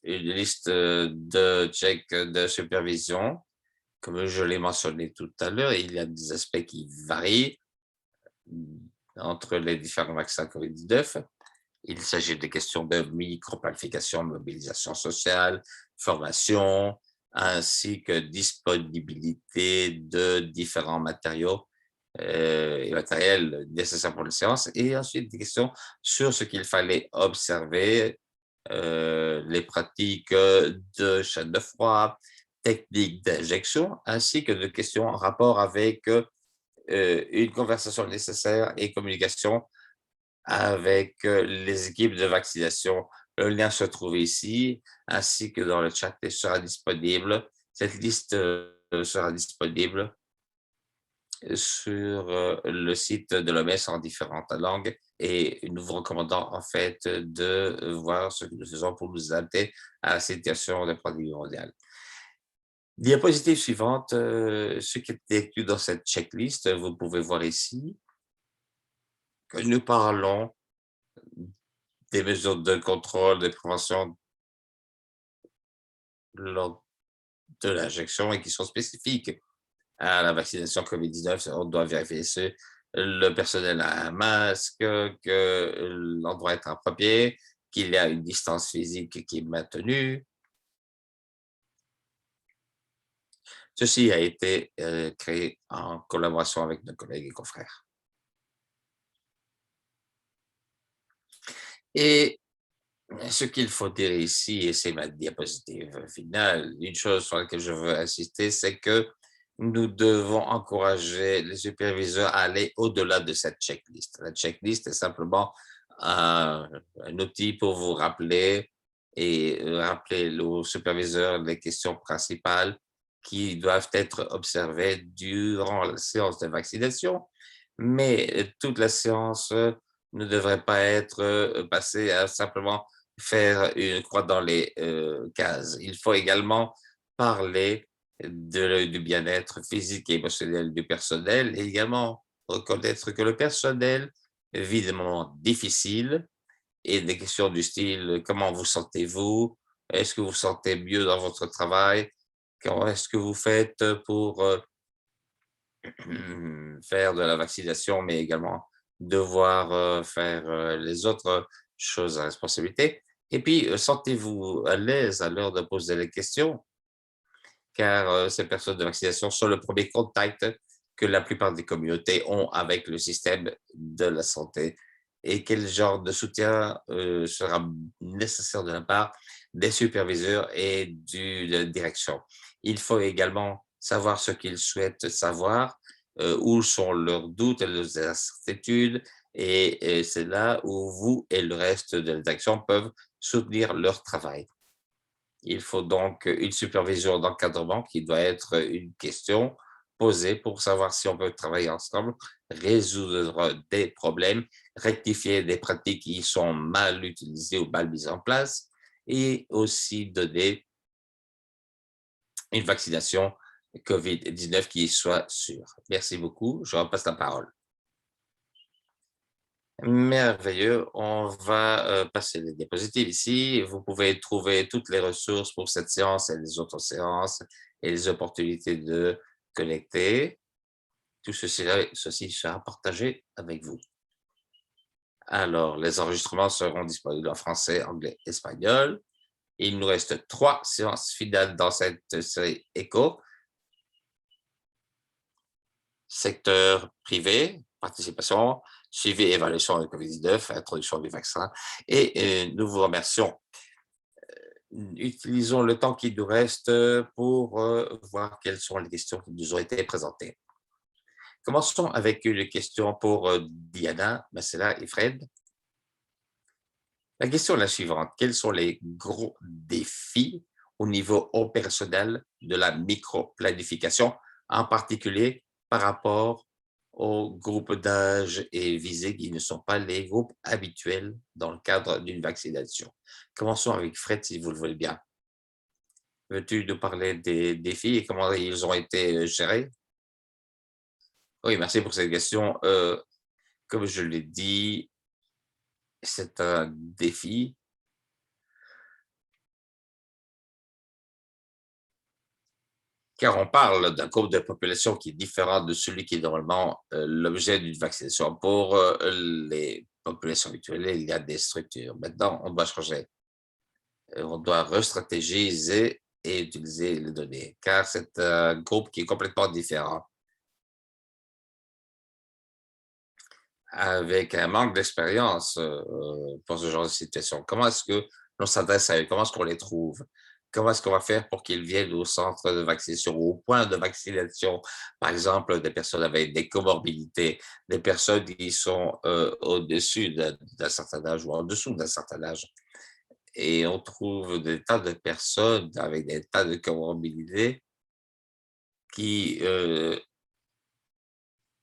une liste de checks de supervision. Comme je l'ai mentionné tout à l'heure, il y a des aspects qui varient entre les différents vaccins COVID-19. Il s'agit de questions de micro-planification, mobilisation sociale, formation, ainsi que disponibilité de différents matériaux et matériels nécessaires pour les séances. Et ensuite, des questions sur ce qu'il fallait observer, les pratiques de chaîne de froid, techniques d'injection, ainsi que de questions en rapport avec une conversation nécessaire et communication avec les équipes de vaccination. Le lien se trouve ici, ainsi que dans le chat et sera disponible. Cette liste sera disponible sur le site de l'OMS en différentes langues et nous vous recommandons en fait de voir ce que nous faisons pour nous adapter à la situation de pandémie mondiale. Diapositive suivante, ce qui est inclus dans cette checklist, vous pouvez voir ici que nous parlons des mesures de contrôle, de prévention lors de l'injection et qui sont spécifiques à la vaccination COVID-19. On doit vérifier si le personnel a un masque, que l'endroit est approprié, qu'il y a une distance physique qui est maintenue. Ceci a été créé en collaboration avec nos collègues et confrères. Et ce qu'il faut dire ici, et c'est ma diapositive finale, une chose sur laquelle je veux insister, c'est que nous devons encourager les superviseurs à aller au-delà de cette checklist. La checklist est simplement un outil pour vous rappeler et rappeler aux superviseurs les questions principales qui doivent être observées durant la séance de vaccination. Mais toute la séance ne devrait pas être passée à simplement faire une croix dans les cases. Il faut également parler du bien-être physique et émotionnel du personnel et également reconnaître que le personnel vit des moments difficiles et des questions du style comment vous sentez-vous? Est-ce que vous vous sentez mieux dans votre travail? Comment est-ce que vous faites pour faire de la vaccination, mais également devoir faire les autres choses à responsabilité? Et puis, sentez-vous à l'aise à l'heure de poser les questions? Car ces personnes de vaccination sont le premier contact que la plupart des communautés ont avec le système de la santé. Et quel genre de soutien sera nécessaire de la part des superviseurs et de la direction. Il faut également savoir ce qu'ils souhaitent savoir, où sont leurs doutes et leurs incertitudes, et c'est là où vous et le reste de la direction peuvent soutenir leur travail. Il faut donc une supervision d'encadrement qui doit être une question posée pour savoir si on peut travailler ensemble, résoudre des problèmes, rectifier des pratiques qui sont mal utilisées ou mal mises en place et aussi donner une vaccination COVID-19 qui soit sûre. Merci beaucoup. Je repasse la parole. Merveilleux. On va passer les diapositives ici. Vous pouvez trouver toutes les ressources pour cette séance et les autres séances et les opportunités de connecter. Tout ceci sera partagé avec vous. Alors, les enregistrements seront disponibles en français, anglais, espagnol. Il nous reste 3 séances finales dans cette série ECHO. Secteur privé, participation, suivi et évaluation de COVID-19, introduction du vaccin. Et nous vous remercions. Utilisons le temps qui nous reste pour voir quelles sont les questions qui nous ont été présentées. Commençons avec une question pour Diana, Marcella et Fred. La question est la suivante. Quels sont les gros défis au niveau opérationnel de la micro-planification, en particulier par rapport aux groupes d'âge et visés qui ne sont pas les groupes habituels dans le cadre d'une vaccination? Commençons avec Fred, si vous le voulez bien. Veux-tu nous parler des défis et comment ils ont été gérés? Oui, merci pour cette question. Comme je l'ai dit, c'est un défi car on parle d'un groupe de population qui est différent de celui qui est normalement l'objet d'une vaccination. Pour les populations habituelles, il y a des structures. Maintenant, on doit changer. On doit restratégiser et utiliser les données, car c'est un groupe qui est complètement différent, avec un manque d'expérience pour ce genre de situation. Comment est-ce que l'on s'adresse à eux? Comment est-ce qu'on les trouve? Comment est-ce qu'on va faire pour qu'ils viennent au centre de vaccination ou au point de vaccination? Par exemple, des personnes avec des comorbidités, des personnes qui sont au-dessus d'un certain âge ou en dessous d'un certain âge. Et on trouve des tas de personnes avec des tas de comorbidités qui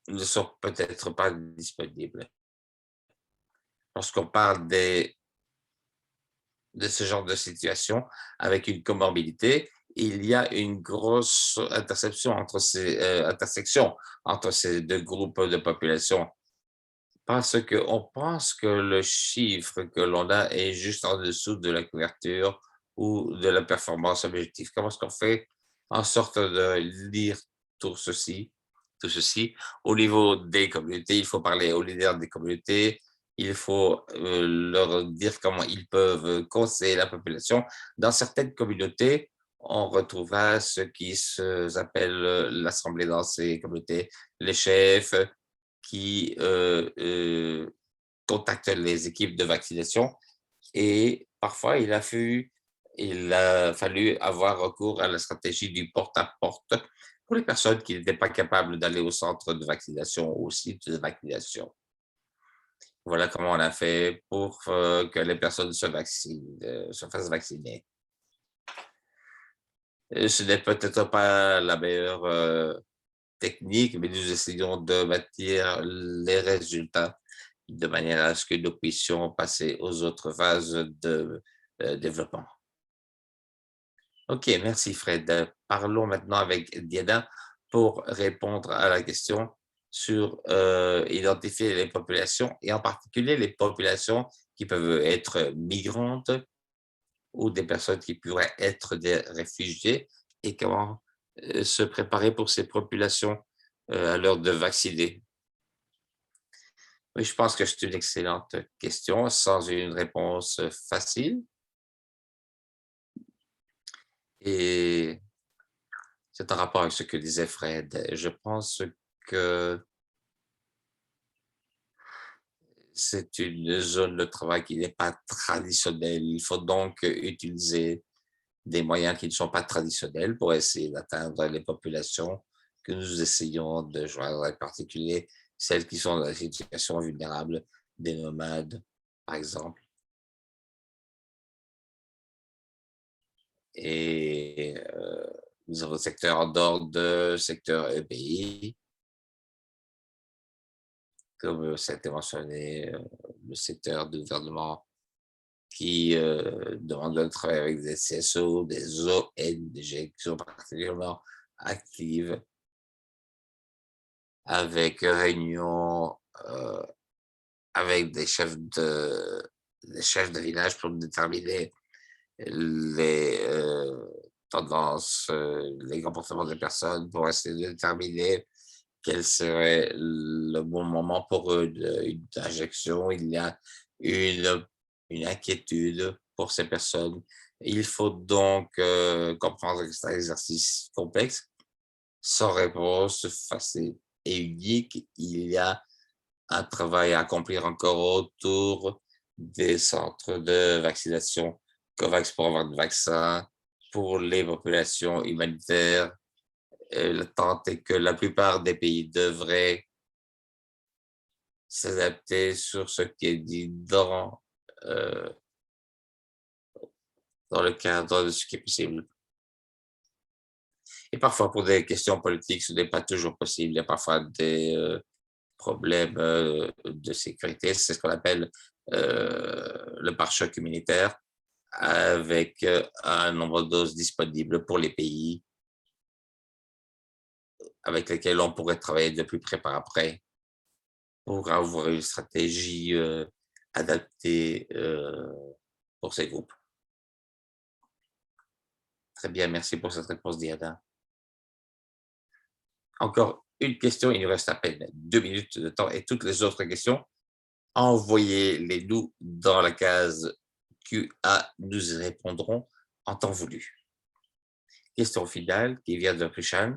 ne sont peut-être pas disponibles. Lorsqu'on parle de ce genre de situation avec une comorbidité, il y a une grosse intersection entre ces 2 groupes de population. Parce qu'on pense que le chiffre que l'on a est juste en dessous de la couverture ou de la performance objective? Comment est-ce qu'on fait en sorte de lire tout ceci, tout ceci au niveau des communautés? Il faut parler aux leaders des communautés, il faut leur dire comment ils peuvent conseiller la population. Dans certaines communautés, on retrouvera ce qui s'appelle l'assemblée dans ces communautés, les chefs qui contactent les équipes de vaccination et parfois il a fallu avoir recours à la stratégie du porte-à-porte pour les personnes qui n'étaient pas capables d'aller au centre de vaccination ou au site de vaccination. Voilà comment on a fait pour que les personnes se fassent vacciner. Ce n'est peut-être pas la meilleure technique, mais nous essayons de bâtir les résultats de manière à ce que nous puissions passer aux autres phases de développement. OK, merci Fred. Parlons maintenant avec Diana pour répondre à la question sur identifier les populations et en particulier les populations qui peuvent être migrantes ou des personnes qui pourraient être des réfugiés et comment se préparer pour ces populations à l'heure de vacciner. Oui, je pense que c'est une excellente question sans une réponse facile. Et c'est en rapport avec ce que disait Fred. Je pense que c'est une zone de travail qui n'est pas traditionnelle. Il faut donc utiliser des moyens qui ne sont pas traditionnels pour essayer d'atteindre les populations que nous essayons de joindre, en particulier celles qui sont dans des situations vulnérables, des nomades, par exemple. Et nous avons le secteur en dehors de secteur EPI, comme ça a été mentionné, le secteur du gouvernement qui demande de travailler avec des CSO, des ONG qui sont particulièrement actives avec réunions avec des chefs de village pour déterminer les tendances, les comportements des personnes, pour essayer de déterminer quel serait le bon moment pour une injection. Il y a une inquiétude pour ces personnes. Il faut donc comprendre que c'est un exercice complexe, sans réponse facile et unique. Il y a un travail à accomplir encore autour des centres de vaccination COVAX pour avoir de vaccins pour les populations humanitaires. L'attente est que la plupart des pays devraient s'adapter sur ce qui est dit dans le cadre de ce qui est possible. Et parfois, pour des questions politiques, ce n'est pas toujours possible. Il y a parfois des problèmes de sécurité. C'est ce qu'on appelle le pare-choc humanitaire, avec un nombre de doses disponibles pour les pays avec lesquels on pourrait travailler de plus près par après pour avoir une stratégie adaptée pour ces groupes. Très bien, merci pour cette réponse, Diana. Encore une question, il nous reste à peine 2 minutes de temps et toutes les autres questions, envoyez-les nous dans la case QA, nous y répondrons en temps voulu. Question finale qui vient de Prishan.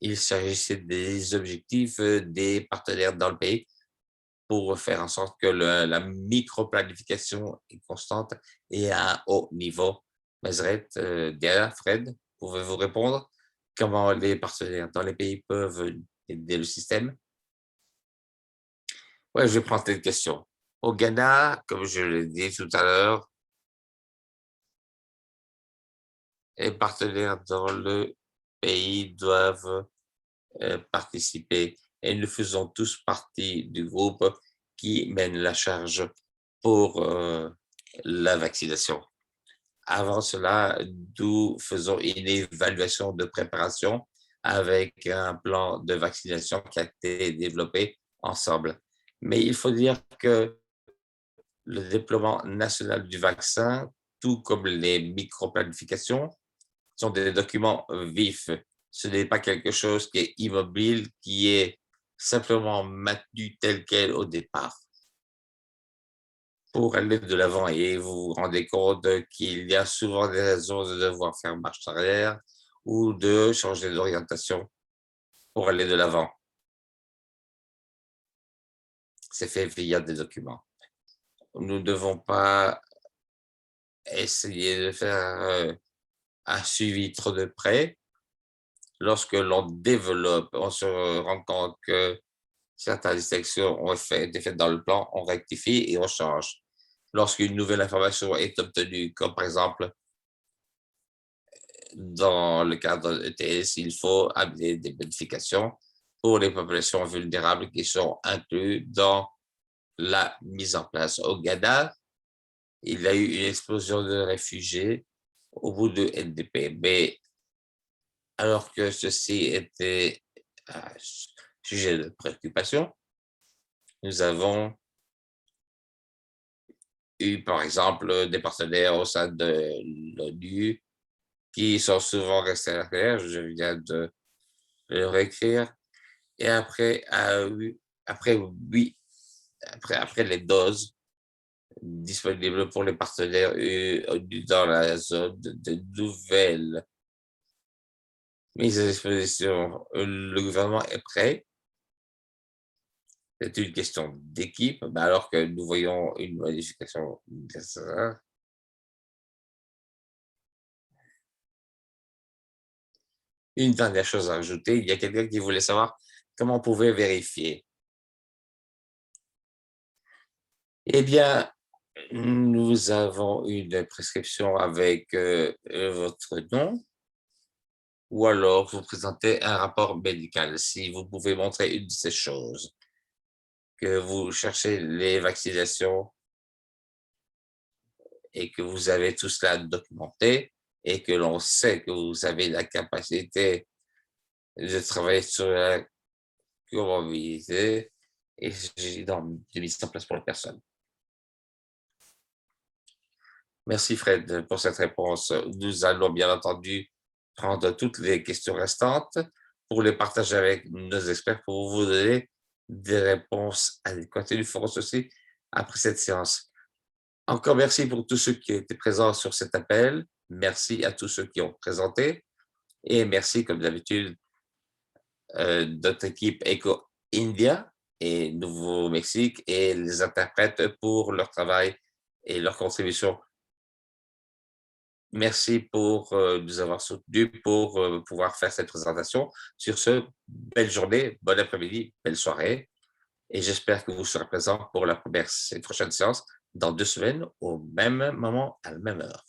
Il s'agissait des objectifs des partenaires dans le pays pour faire en sorte que la micro-planification est constante et à un haut niveau. Mazret, Diana, Fred, pouvez-vous répondre? Comment les partenaires dans les pays peuvent aider le système? Oui, je vais prendre cette question. Au Ghana, comme je l'ai dit tout à l'heure, les partenaires dans le pays doivent participer et nous faisons tous partie du groupe qui mène la charge pour la vaccination. Avant cela, nous faisons une évaluation de préparation avec un plan de vaccination qui a été développé ensemble. Mais il faut dire que le déploiement national du vaccin, tout comme les micro-planifications, sont des documents vifs. Ce n'est pas quelque chose qui est immobile, qui est simplement maintenu tel quel au départ. Pour aller de l'avant et vous vous rendez compte qu'il y a souvent des raisons de devoir faire marche arrière ou de changer d'orientation pour aller de l'avant. C'est fait via des documents. Nous ne devons pas essayer de faire un suivi trop de près. Lorsque l'on développe, on se rend compte que certaines distinctions ont été faites dans le plan, on rectifie et on change. Lorsqu'une nouvelle information est obtenue, comme par exemple dans le cadre de l'ETS, il faut amener des modifications pour les populations vulnérables qui sont incluses dans la mise en place. Au Ghana, il y a eu une explosion de réfugiés au bout de NDP, mais alors que ceci était un sujet de préoccupation, nous avons eu, par exemple, des partenaires au sein de l'ONU qui sont souvent restés à l'arrière. Je viens de le réécrire. Et après, après, oui, après les doses disponibles pour les partenaires dans la zone de nouvelles mises à disposition, le gouvernement est prêt. C'est une question d'équipe, mais alors que nous voyons une modification nécessaire. Une dernière chose à ajouter, il y a quelqu'un qui voulait savoir comment on pouvait vérifier. Eh bien, nous avons une prescription avec votre nom ou alors vous présentez un rapport médical. Si vous pouvez montrer une de ces choses, que vous cherchez les vaccinations et que vous avez tout cela documenté et que l'on sait que vous avez la capacité de travailler sur la comorbidité et de mise en place pour la personne. Merci Fred pour cette réponse. Nous allons bien entendu prendre toutes les questions restantes pour les partager avec nos experts pour vous donner des réponses adéquates. Et nous ferons ceci après cette séance. Encore merci pour tous ceux qui étaient présents sur cet appel. Merci à tous ceux qui ont présenté. Et merci, comme d'habitude, notre équipe Eco India et Nouveau-Mexique et les interprètes pour leur travail et leur contribution. Merci pour nous avoir soutenus pour pouvoir faire cette présentation. Sur ce, belle journée, bon après-midi, belle soirée. Et j'espère que vous serez présents pour la prochaine séance dans 2 semaines au même moment, à la même heure.